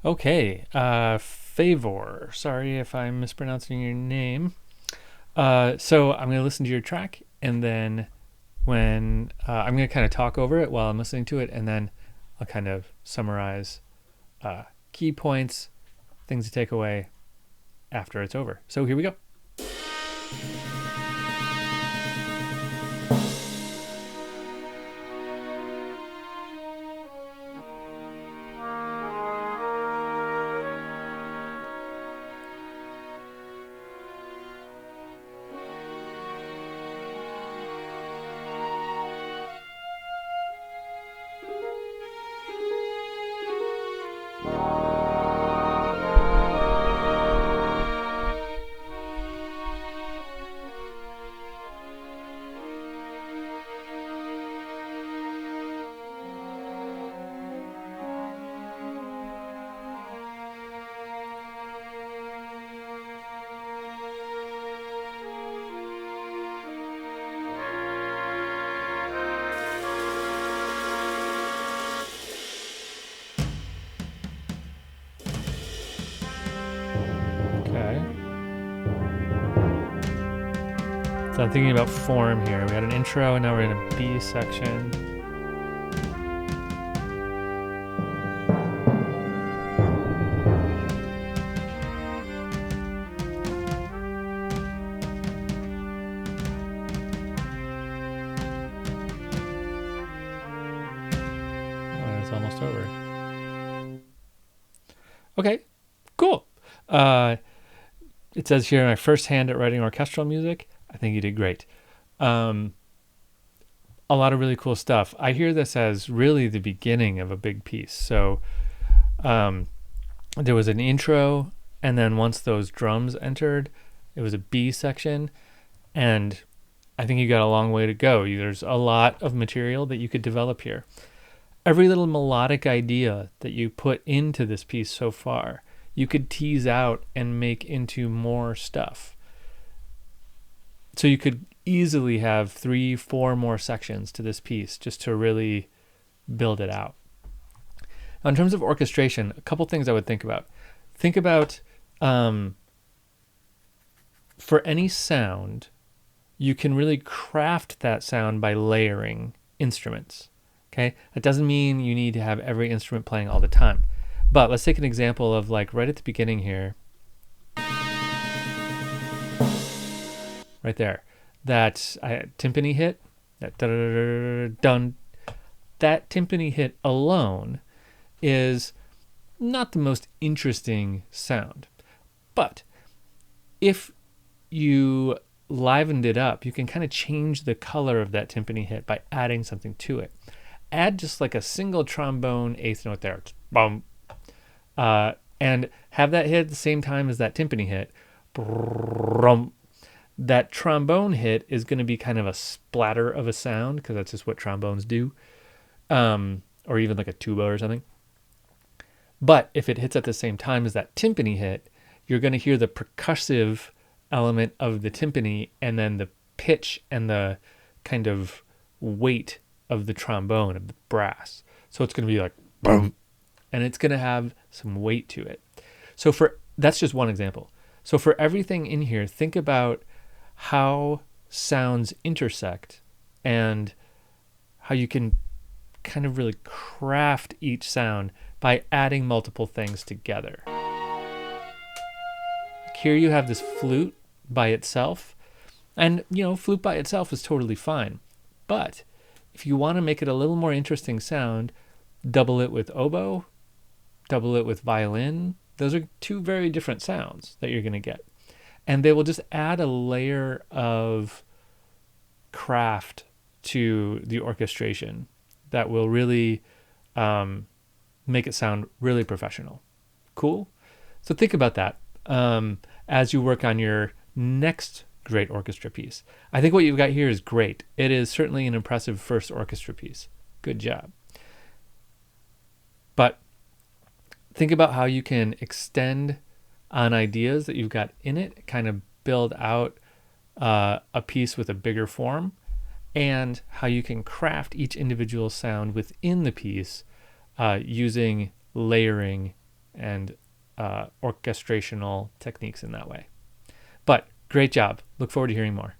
Okay, Favor. Sorry if I'm mispronouncing your name. So I'm going to listen to your track, and then when I'm going to kind of talk over it while I'm listening to it, and then I'll kind of summarize uh, key points, things to take away after it's over. So here we go. Okay. So I'm thinking about form here. We had an intro, and now we're in a B section. Oh, it's almost over. Okay, cool. Uh, it says here, my first hand at writing orchestral music. I think you did great. Um, a lot of really cool stuff. I hear this as really the beginning of a big piece. So um, there was an intro, and then once those drums entered, it was a B section, and I think you got a long way to go. There's a lot of material that you could develop here. Every little melodic idea that you put into this piece so far, you could tease out and make into more stuff. So you could easily have 3-4 more sections to this piece just to really build it out. Now, in terms of orchestration, a couple things I would think about. Think about for any sound, you can really craft that sound by layering instruments. Okay, that doesn't mean you need to have every instrument playing all the time. But let's take an example of like right at the beginning here. Right there. That timpani hit, that dun, that timpani hit alone is not the most interesting sound. But if you livened it up, you can kind of change the color of that timpani hit by adding something to it. Add just like a single trombone eighth note there. Boom. And have that hit at the same time as that timpani hit. Brum. That trombone hit is going to be kind of a splatter of a sound because that's just what trombones do. Or even like a tuba or something. But if it hits at the same time as that timpani hit, you're going to hear the percussive element of the timpani and then the pitch and the kind of weight of the trombone, of the brass. So it's going to be like boom, and it's going to have some weight to it. So that's just one example. So for everything in here, think about how sounds intersect and how you can kind of really craft each sound by adding multiple things together. Here you have this flute by itself, and flute by itself is totally fine. But if you want to make it a little more interesting sound, double it with oboe, double it with violin. Those are two very different sounds that you're going to get. And they will just add a layer of craft to the orchestration that will really make it sound really professional. Cool? So think about that as you work on your next great orchestra piece. I think what you've got here is great. It is certainly an impressive first orchestra piece. Good job. But think about how you can extend on ideas that you've got in it, kind of build out a piece with a bigger form, and how you can craft each individual sound within the piece using layering and orchestrational techniques in that way. But great job. Look forward to hearing more.